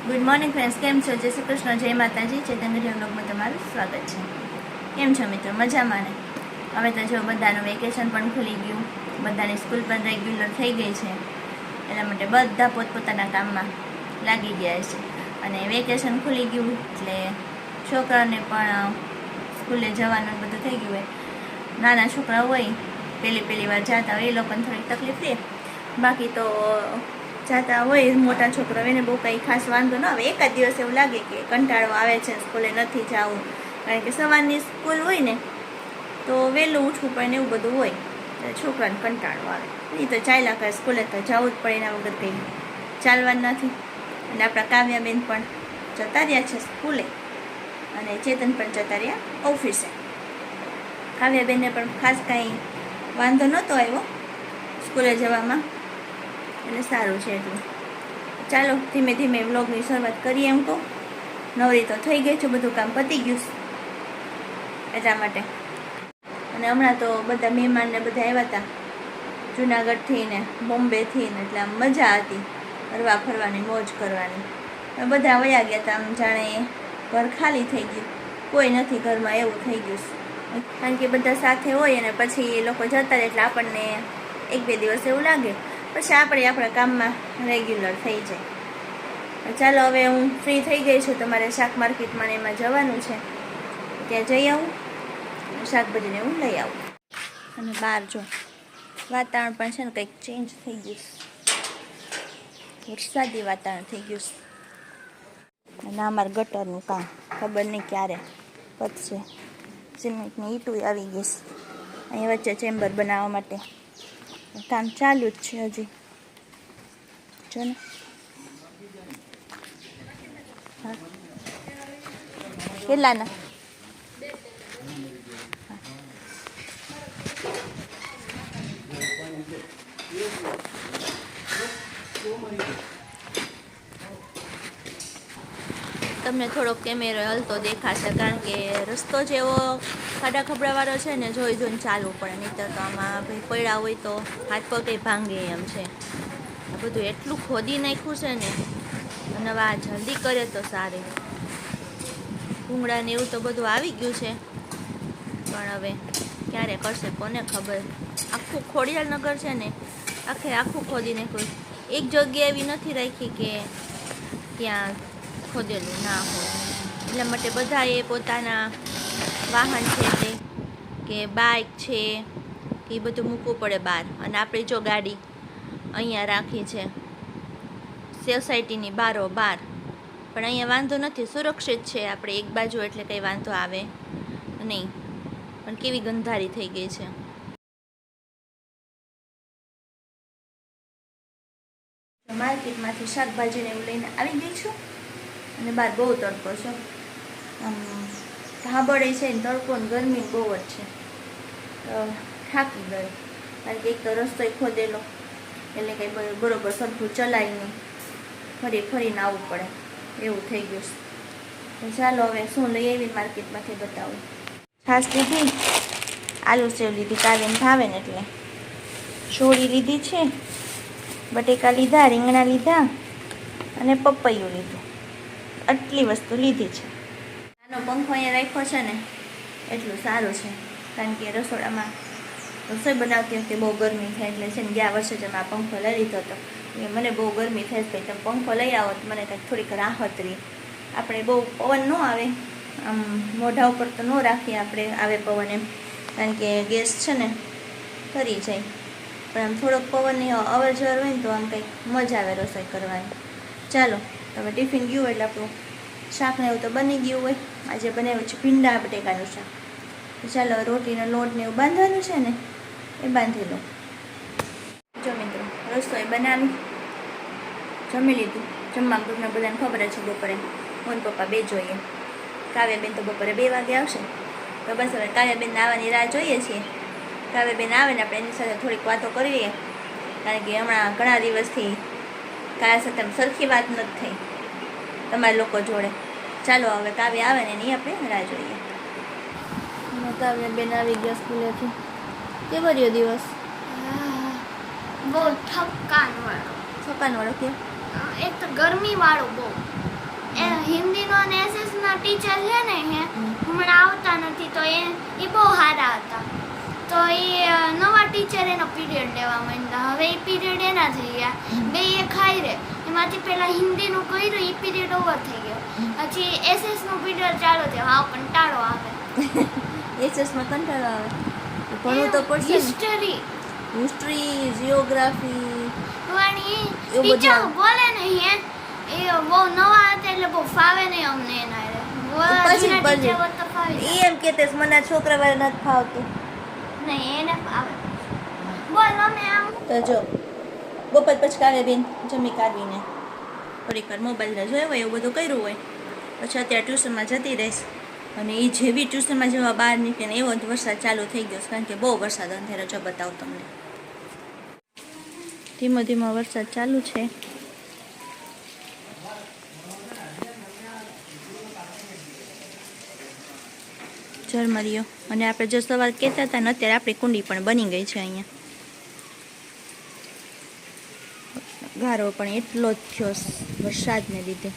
Good morning friends, કેમ છો? જય શ્રી કૃષ્ણ, જય માતાજી. ચેતન બ્લોગમાં તમારું સ્વાગત છે. કેમ છો મિત્રો? મજામાં ને? હવે તો જો બધાનું વેકેશન પણ ખુલી ગયું, બધાની સ્કૂલ પણ રેગ્યુલર થઈ ગઈ છે, એટલા માટે બધા પોતપોતાના કામમાં લાગી ગયા છે. અને વેકેશન ખુલી ગયું એટલે છોકરાઓને પણ સ્કૂલે જવાનું બધું થઈ ગયું હોય. નાના છોકરા હોય, પહેલી વાર જતા હોય, એ લોકોને થોડીક તકલીફ રહે. બાકી તો જતા હોય મોટા છોકરા એને બહુ કંઈ ખાસ વાંધો ન આવે. એકાદ દિવસ એવું લાગે કે કંટાળો આવે છે, સ્કૂલે નથી જવું, કારણ કે સવારની સ્કૂલ હોય ને તો વહેલું ઉઠવું પડે ને એવું બધું હોય, એટલે છોકરાને કંટાળો આવે. એ તો ચાલ્યા કરે, સ્કૂલે તો જવું જ પડે, એના વગર કંઈ ચાલવાનું નથી. અને આપણા કાવ્યાબેન પણ જતા રહ્યા છે સ્કૂલે, અને ચેતન પણ જતા રહ્યા ઓફિસે. કાવ્યાબેનને પણ ખાસ કાંઈ વાંધો નહોતો આવ્યો સ્કૂલે જવામાં, એટલે સારું છે. એટલું ચાલો ધીમે ધીમે વ્લોગની શરૂઆત કરીએ. એમ કહું નવરી તો થઈ ગઈ છું, બધું કામ પતી ગયું એટલા માટે. અને હમણાં તો બધા મહેમાનને બધા આવ્યા હતા જુનાગઢથી ને બોમ્બેથી ને, એટલે આમ મજા હતી ફરવા ફરવાની, મોજ કરવાની. બધા વયા ગયા હતા, આમ જાણે ઘર ખાલી થઈ ગયું, કોઈ નથી ઘરમાં એવું થઈ ગયું. કારણ કે બધા સાથે હોય અને પછી એ લોકો જતા રહે એટલે આપણને એક બે દિવસ એવું લાગે, પછી આપણે આપણા કામમાં રેગ્યુલર થઈ જાય. ચાલો હવે હું ફ્રી થઈ ગઈ છું, તમારે શાક માર્કેટમાં એમાં જવાનું છે, ત્યાં જઈ આવું, શાકભાજીને હું લઈ આવું. અને બહાર જો વાતાવરણ પણ છે ને કંઈક ચેન્જ થઈ ગયું, વરસાદી વાતાવરણ થઈ ગયું. અને અમારા ગટરનું કામ ખબર નહીં ક્યારે પતશે. સિમેન્ટની ઈંટું આવી ગઈ છે, અહીં વચ્ચે ચેમ્બર બનાવવા માટે કામ ચાલુ જ છે હજી. જો ને કેટલાના તમને થોડોક કેમેરો હલતો દેખાશે, કારણ કે રસ્તો જેવો ખાડા ખબડાવાળો છે ને, જોઈ જોઈને ચાલવું પડે, નહીં તો આમાં ભાઈ પડ્યા હોય તો હાથ પગે ભાંગે એમ છે. આ બધું એટલું ખોદી નાખ્યું છે ને, અને આ જલ્દી કરે તો સારી. ભૂંગળા ને એવું તો બધું આવી ગયું છે, પણ હવે ક્યારે કરશે કોને ખબર. આખું ખોડિયાલનગર છે ને આખું ખોદી નાખ્યું. એક જગ્યા એવી નથી રાખી કે ત્યાં ખોદેલું ના હોય. એટલા માટે બધાએ પોતાના વાહન છે તે કે બાઇક છે એ બધું મૂકવું પડે બહાર. અને આપણી જો ગાડી અહીંયા રાખી છે સોસાયટીની બારોબાર, પણ અહીંયા વાંધો નથી, સુરક્ષિત છે આપણે એક બાજુ, એટલે કંઈ વાંધો આવે નહીં. પણ કેવી ગંધારી થઈ ગઈ છે. માર્કેટમાંથી શાકભાજીને એવું લઈને આવી ગઈ છું, અને બહાર બહુ તડકો છે, આમ ધાબળે છે ને તડકો ને ગરમી બહુ જ છે. થાકી ગઈ, કારણ કે એક તો રસ્તો ખોદેલો એટલે કંઈ બરોબર સરખું ચલાય નહીં, ફરીને આવવું પડે એવું થઈ ગયું. ચાલો હવે શું લઈ આવી માર્કેટમાંથી બતાવું. છાશ લીધી, આલુ સેવ લીધી, કાવ્યને ભાવે ને એટલે ચોળી લીધી છે, બટેકા લીધા, રીંગણા લીધા અને પપૈયું લીધું. આટલી વસ્તુ લીધી છે. નાનો પંખો અહીંયા રાખ્યો છે ને એટલું સારું છે, કારણ કે રસોડામાં રસોઈ બનાવતી વખતે બહુ ગરમી થાય, એટલે છે ને ગયા વર્ષે જ આ પંખો લઈ લીધો હતો. મને બહુ ગરમી થાય છે, તમે પંખો લઈ આવો તો મને કંઈક થોડીક રાહત રહી. આપણે બહુ પવન ન આવે, આમ મોઢા ઉપર તો ન રાખીએ આપણે આવે પવન એમ, કારણ કે ગેસ છે ને કરી જાય, પણ આમ થોડોક પવનની અવર જવર હોય ને તો આમ કંઈક મજા આવે રસોઈ કરવાની. ચાલો તમે ટિફિન ગયું એટલે આપણું શાક ને એવું તો બની ગયું હોય. આજે બનાવ્યું છે ભીંડા બટેકાનું શાક. ચાલો રોટીનો લોટ ને એવું બાંધવાનું છે ને એ બાંધી લો. જો મિત્રો રસોઈ બનાવી, જમી લીધું. જમવા ગ્રુપને બધાને ખબર છે બપોરે હું પપ્પા બે જોઈએ. કાવ્યાબેન તો બપોરે 2 વાગે આવશે, તો બસ હવે કાવ્યાબેન આવવાની રાહ જોઈએ છીએ. કાવ્યાબેન આવે ને આપણે એની સાથે થોડીક વાતો કરીએ, કારણ કે હમણાં ઘણા દિવસથી કાવ્યા સાથે સરખી વાત નથી થઈ તમારા લોકો જોડે. ચાલો હવે કાવ્ય આવે ને એની આપણે રાહ જોઈએ. કાવ્યાબેન આવી ગયા સ્કૂલેથી. કેવો રહ્યો દિવસ? બહુ થકાન વાળો. થકાન વાળો કે એક તો ગરમી વાળો બહુ. એ હિન્દીનો અને એસએસના ટીચર છે ને હમણાં આવતા નથી, તો એ બહુ સારા હતા. તો એ નવા ટીચર એનો પીરિયડ લેવા માંડ્યા. હવે એ પીરિયડ એના થઈ ગયા, બે એ ખાઈ રે. એમાંથી પેલા હિન્દીનું કર્યું, એ પીરિયડ ઓવર થઈ ગયો. પછી એસએસનું પીરિયડ ચાલુ થયો. હા, કંટાળો આવે. એસએસમાં કંટાળો આવે. ભણવું તો પડશે. હિસ્ટ્રી, જીઓગ્રાફી ટીચર બોલે નહીં એ બહુ નવા હતા એટલે બહુ ફાવે નહીં અમને એના એમ કે મને છોકરા વાળા નથી ફાવતું. નહીં એને ફાવે. બોલ અમે આમ તો જો બપોર પછી કાલે બેન જમી કાઢીને થોડીક વાર મોબાઈલ જોયો હોય એવું બધું કર્યું હોય પછી અત્યારે ટ્યુશનમાં જતી રહીશ. અને એ જેવી ટ્યુશનમાં જેવા બહાર નીકળે એવો જ વરસાદ ચાલુ થઈ ગયો કારણ કે બહુ વરસાદ અંધેરો જો બતાવું તમને. ધીમો ધીમો વરસાદ ચાલુ છે. ઝરમરીઓ. અને આપણે જો સવાર કહેતા હતા ને અત્યારે આપણી કુંડી પણ બની ગઈ છે. અહીંયા ગારો પણ એટલો જ થયો વરસાદને લીધે.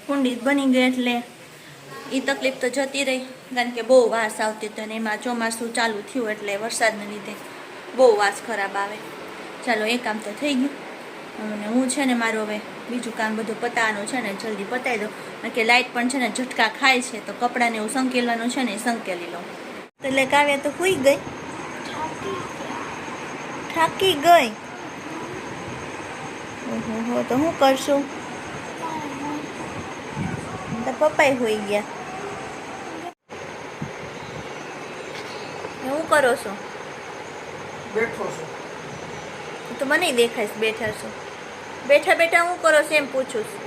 કુંડી બની ગઈ એટલે એ તકલીફ તો જતી રહી કારણ કે બહુ વાસ આવતી હતી અને એમાં ચોમાસું ચાલુ થયું એટલે વરસાદને લીધે બહુ વાસ ખરાબ આવે. ચાલો એ કામ તો થઈ ગયું. અને હું છે ને મારું હવે બીજું કામ બધું પતાવવાનું છે ને જલ્દી પતાવી દઉં કારણ કે લાઇટ પણ છે ને ઝટકા ખાય છે તો કપડાને એવું સંકેલવાનું છે ને એ સંકેલી લઉં. એટલે કાવ્યા તો સૂઈ ગઈ, થાકી ગઈ. ઓહો તો હું કરશું? તો પપ્પાએ હોઈ ગયા. હું કરો છો? બેઠો છું. તો મને દેખાય બેઠા છો. બેઠા બેઠા હું કરો છો એમ પૂછું છું.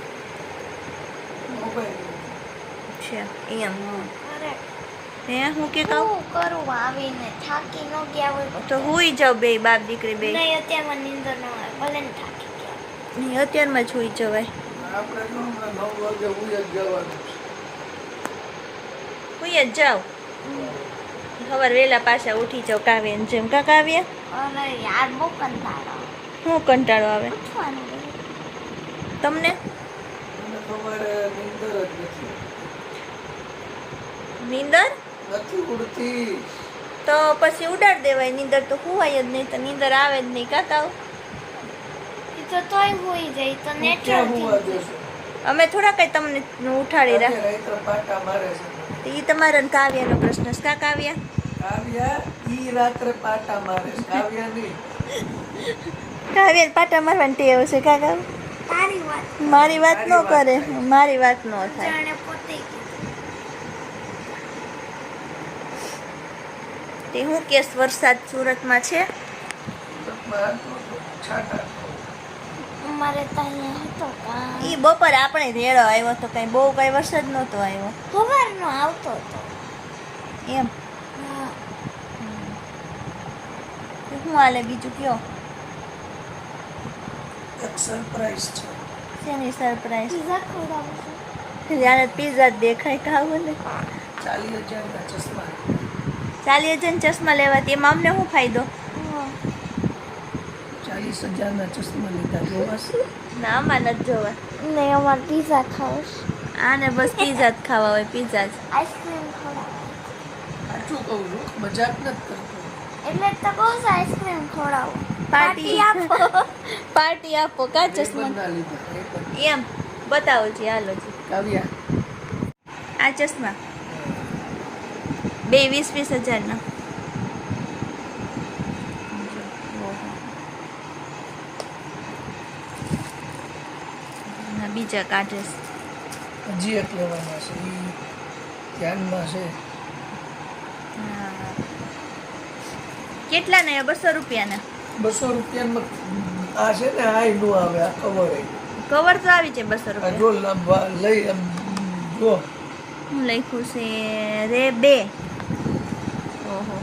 અચ્છા એમ. હે હું કે કહું કરું આવીને થાકી ન ગયા હોય તો હુઈ જાવ બે બાપ દીકરી બે. નહીં અત્યારમાં નીંદર ન આવે ભલે ને થાકી ગયા. નહીં અત્યારમાં જ હુઈ જવાય. આપણે તો હમણાં 9 વાગે ઉઈ જ જવાનું છે. હુઈ જ જાવ. સવાર વહેલા પાછા ઉઠી જાવ કાવ્યા જેમ. કા કાવ્યા? અરે યાર બહુ કંટાળો. હું કંટાળો આવે ઉઠવાનું તમને? મને તમારે નીંદર જ નથી. નીંદર નથી ઉડતી. તો પછી ઉડાડ દેવાય. નીંદર તો હુવાય જ નહીં તો નીંદર આવે જ નહીં. કાકા એ તો તોય હોઈ જાય તો ક્યાં નેચરલ હોવા દેશો? અમે થોડા કઈ તમને ઉઠાડી રાખ. રાત્રે પાટા મારે છે. એ તમારા ને કાવ્યાનો પ્રશ્ન છે. કા કાવ્યા? કાવ્યા ઈ રાત્રે પાટા મારે છે. કાવ્યા નહીં. કાવ્યા પાટા મારવાની ટેવ છે. કાકા તારી વાત મારી વાત ન કરે. મારી વાત ન થાય. જાણે પોતે તે હું કેસ વરસાદ સુરતમાં છે? છાટા અમારે તો અહીંયા હતો કા એ બપોરે આપણે રેડો આવ્યો તો કઈ બહુ કઈ વરસાદ નહોતો આવ્યો. સવારનો આવતો હતો. એમ હા શું હાલે બીજું કયો? એક સરપ્રાઈઝ છે. શેની સરપ્રાઈઝ? પીઝા ખવડાવું છું. જ્યારે પીઝા દેખાય ખાવું ને. 40,000 ના ચશ્મા. 40,000 ચશ્મા લેવાથી એમાં અમને શું ફાયદો? 40,000 ના ચશ્મા લીધા જોવાસ. ના આમાં નથી જોવા. નહીં અમારે પીઝા ખાવું આને બસ પીઝા જ ખાવા હોય. પીઝા જ. આઈસ્ક્રીમ ખવડાવું. સાચું કહું છું, મજાક નથી કરતો. એટલે તો કહું છું આઈસ્ક્રીમ ખવડાવું. પાર્ટી આપો. પાર્ટી આપો. કા ચશ્મા ના લીધા એક જ. એમ બતાવો જી. હાલો જી. કાવ્યા આ ચશ્મા બે 20,000 ના. બીજા કાઢે હજી એક લેવાના છે. એ ધ્યાનમાં છે. કેટલા ને? 200 રૂપિયાના. 200 રૂપિયામાં આ છે ને આ નું આવે આ કવર. કવર તો આવી છે 200 આ રૂપિયા. જો લઈ આમ જો હું લખ્યું છે રે 2. ઓહો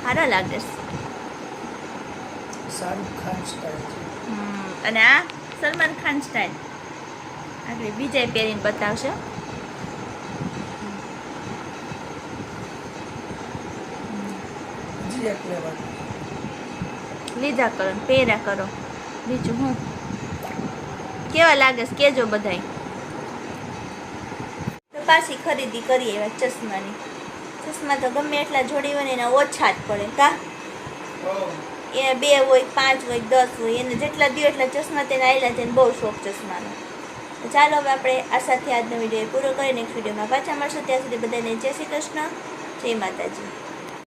સારા લાગે છે. શાહરુખ ખાન સ્ટાઇલ છે. અને આ સલમાન ખાન સ્ટાઇલ. આગળ વિજય પહેરીને બતાવશે. હજી એક લેવાનું. લીધા કરો ને પહેર્યા કરો. બીજું હું કેવા લાગે છે કેજો બધાય. તો પાછી ખરીદી કરીએ એવા ચશ્માની. ચશ્મા તો ગમે એટલા જોડી હોય ને એના ઓછા જ પડે કા. એ 2 હોય 5 હોય 10 હોય એને જેટલા દો એટલા ચશ્મા તેને આવેલા છે. બહુ શોખ ચશ્માનો. તો ચાલો હવે આપણે આ સાથે આજનો વિડીયો પૂરો કરી નેક્સ્ટ વિડીયોમાં પાછા મળશું. ત્યાં સુધી બધાને જય શ્રી કૃષ્ણ, જય માતાજી.